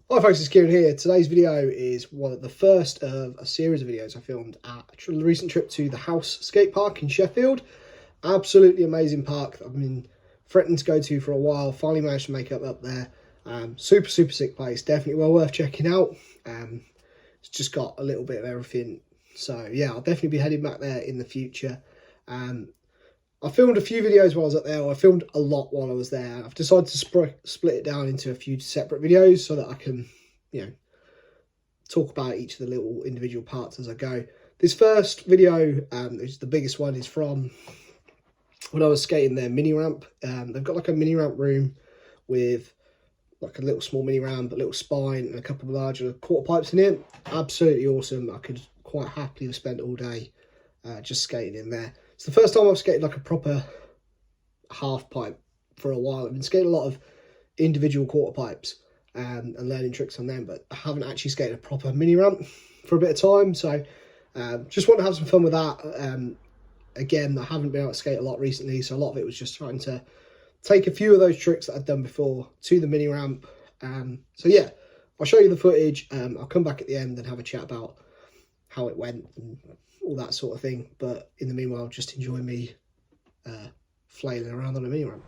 Hi folks, it's Kieran here. Today's video is one of the first of a series of videos I filmed at a recent trip to the House Skatepark in Sheffield. Absolutely amazing park that I've been threatening to go to for a while. Finally managed to make it up there. Super sick place. Definitely well worth checking out. It's just got a little bit of everything. So yeah, I'll definitely be heading back there in the future. I filmed a few videos while I was up there. I filmed a lot while I was there. I've decided to split it down into a few separate videos so that I can, talk about each of the little individual parts as I go. This first video, which is the biggest one, is from when I was skating their mini ramp. They've got like a mini ramp room with like a little small mini ramp, a little spine, and a couple of larger quarter pipes in it. Absolutely awesome. I could quite happily have spent all day just skating in there. It's the first time I've skated like a proper half pipe for a while. I've been skating a lot of individual quarter pipes and learning tricks on them, but I haven't actually skated a proper mini ramp for a bit of time. So just want to have some fun with that. Again, I haven't been able to skate a lot recently, so a lot of it was just trying to take a few of those tricks that I'd done before to the mini ramp. So yeah, I'll show you the footage. I'll come back at the end and have a chat about how it went and all that sort of thing, but in the meanwhile just enjoy me flailing around on a mini ramp.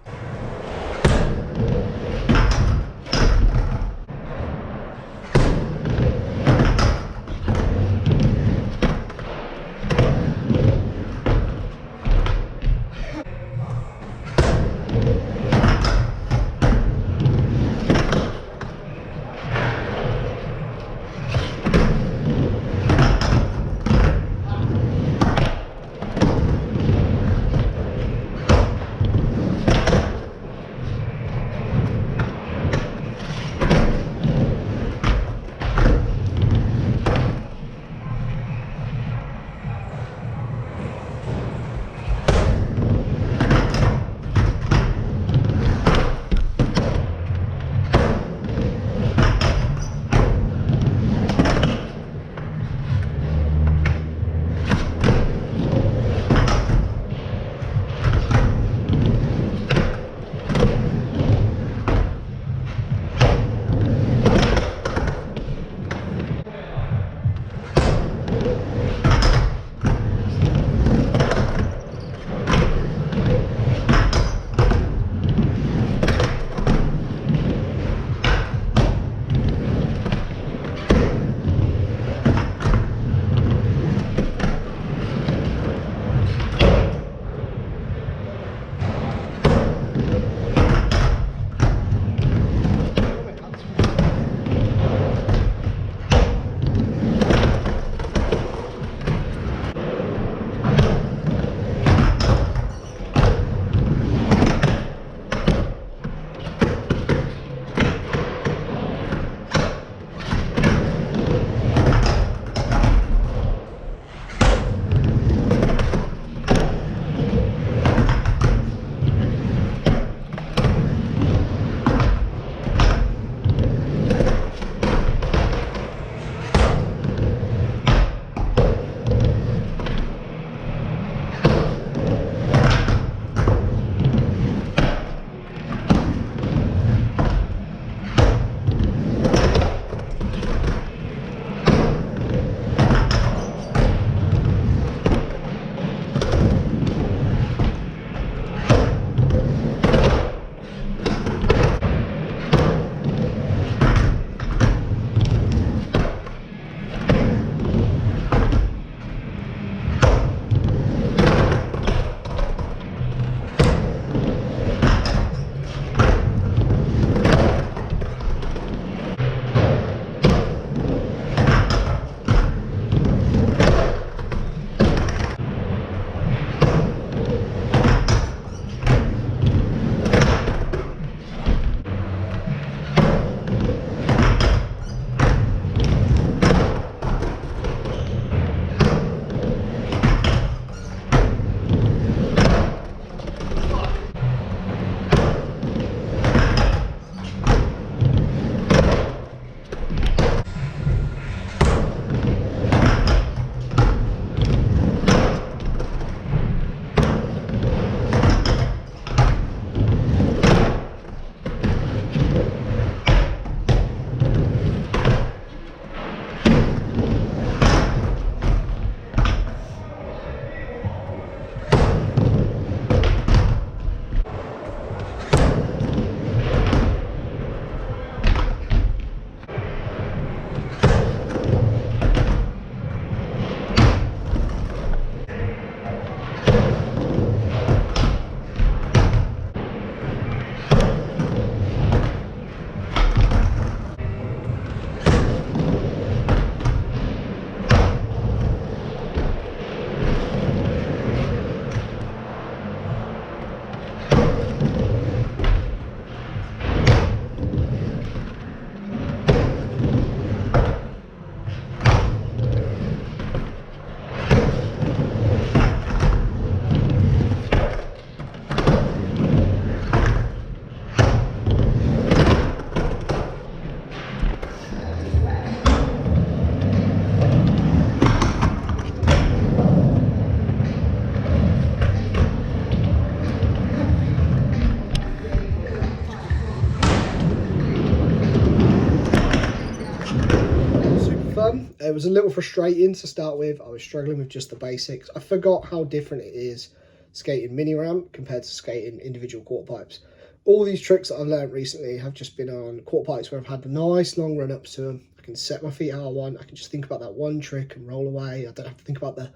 fun. It was a little frustrating to start with. I was struggling with just the basics. I forgot how different it is skating mini ramp compared to skating individual quarter pipes. All these tricks that I've learned recently have just been on quarter pipes where I've had the nice long run ups to them. I can set my feet how I want. I can just think about that one trick and roll away. I don't have to think about the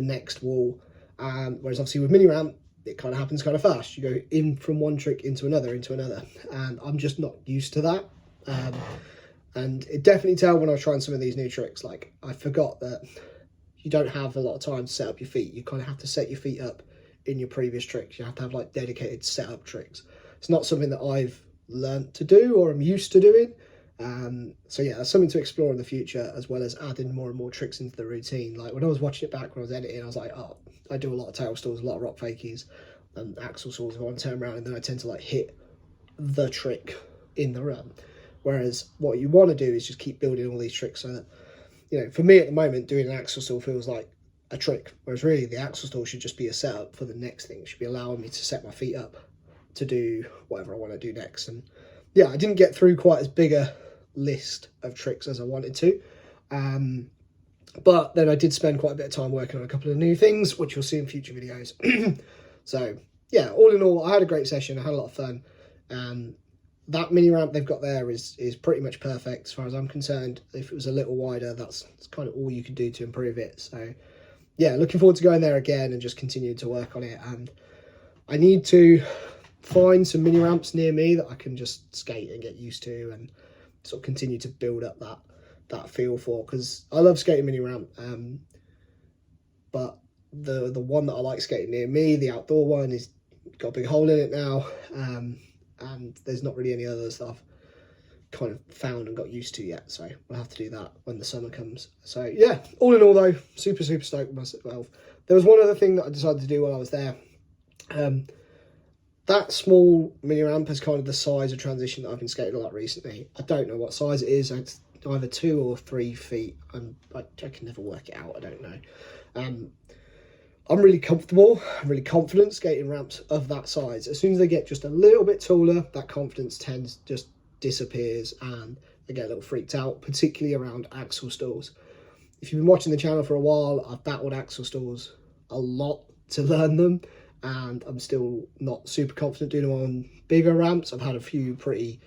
next wall. Whereas obviously with mini ramp, it kind of happens kind of fast. You go in from one trick into another, and I'm just not used to that. And it definitely tell when I was trying some of these new tricks, like I forgot that you don't have a lot of time to set up your feet. You kind of have to set your feet up in your previous tricks. You have to have like dedicated setup tricks. It's not something that I've learnt to do or I'm used to doing. So yeah, that's something to explore in the future, as well as adding more and more tricks into the routine. Like when I was watching it back when I was editing, I was like, oh, I do a lot of tail stalls, a lot of rock fakies and axle stalls if I want to turn around, and then I tend to like hit the trick in the run. Whereas what you want to do is just keep building all these tricks so that, you know, for me at the moment, doing an axle stall feels like a trick, whereas really the axle stall should just be a setup for the next thing. It should be allowing me to set my feet up to do whatever I want to do next. And yeah, I didn't get through quite as big a list of tricks as I wanted to. But then I did spend quite a bit of time working on a couple of new things, which you'll see in future videos. So yeah, all in all, I had a great session. I had a lot of fun. That mini ramp they've got there is pretty much perfect as far as I'm concerned. If it was a little wider, that's kind of all you could do to improve it. So yeah, looking forward to going there again and just continuing to work on it. And I need to find some mini ramps near me that I can just skate and get used to and sort of continue to build up that feel for, because I love skating mini ramp. But the one that I like skating near me, the outdoor one, is got a big hole in it now. And there's not really any others that I've kind of found and got used to yet, so we'll have to do that when the summer comes. So yeah, all in all though, super stoked with myself. There was one other thing that I decided to do while I was there. That small mini ramp is kind of the size of transition that I've been skating a lot recently. I don't know what size it is. It's either 2 or 3 feet. I can never work it out. I don't know. I'm really comfortable, I'm really confident skating ramps of that size. As soon as they get just a little bit taller, that confidence just disappears and I get a little freaked out, particularly around axle stalls. If you've been watching the channel for a while, I've battled axle stalls a lot to learn them, and I'm still not super confident doing them on bigger ramps. I've had a few pretty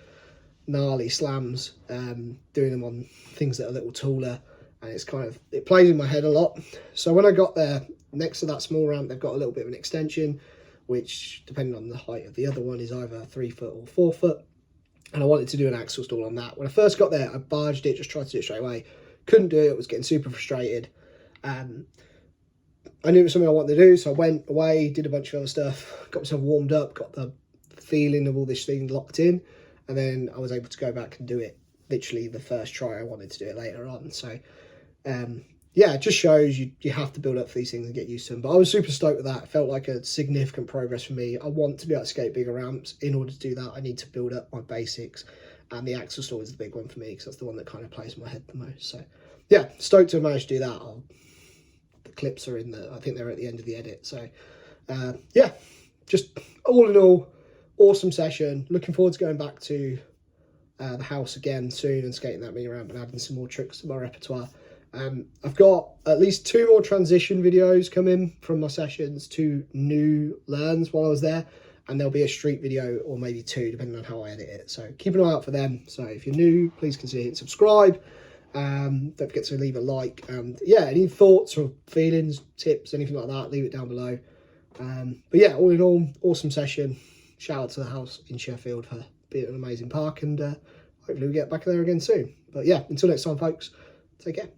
gnarly slams doing them on things that are a little taller, and it plays in my head a lot. So when I got there, next to that small ramp, they've got a little bit of an extension, which, depending on the height of the other one, is either 3 foot or 4 foot. And I wanted to do an axle stall on that. When I first got there, I barged it, just tried to do it straight away. Couldn't do it, was getting super frustrated. I knew it was something I wanted to do, so I went away, did a bunch of other stuff, got myself warmed up, got the feeling of all this thing locked in, and then I was able to go back and do it literally the first try. I wanted to do it later on. So yeah, it just shows you have to build up for these things and get used to them. But I was super stoked with that. It felt like a significant progress for me. I want to be able to skate bigger ramps. In order to do that, I need to build up my basics. And the axle stall is the big one for me, because that's the one that kind of plays in my head the most. So yeah, stoked to have managed to do that. The clips are I think they're at the end of the edit. So yeah, just all in all, awesome session. Looking forward to going back to the house again soon and skating that mini ramp and adding some more tricks to my repertoire. I've got at least 2 more transition videos coming from my sessions, 2 new learns while I was there, and there'll be a street video or maybe 2 depending on how I edit it. So keep an eye out for them. So if you're new, please consider hitting subscribe. Don't forget to leave a like, and yeah, any thoughts or feelings, tips, anything like that, leave it down below. But yeah, all in all, awesome session. Shout out to the house in Sheffield for being an amazing park, and hopefully we get back there again soon. But yeah, until next time folks, take care.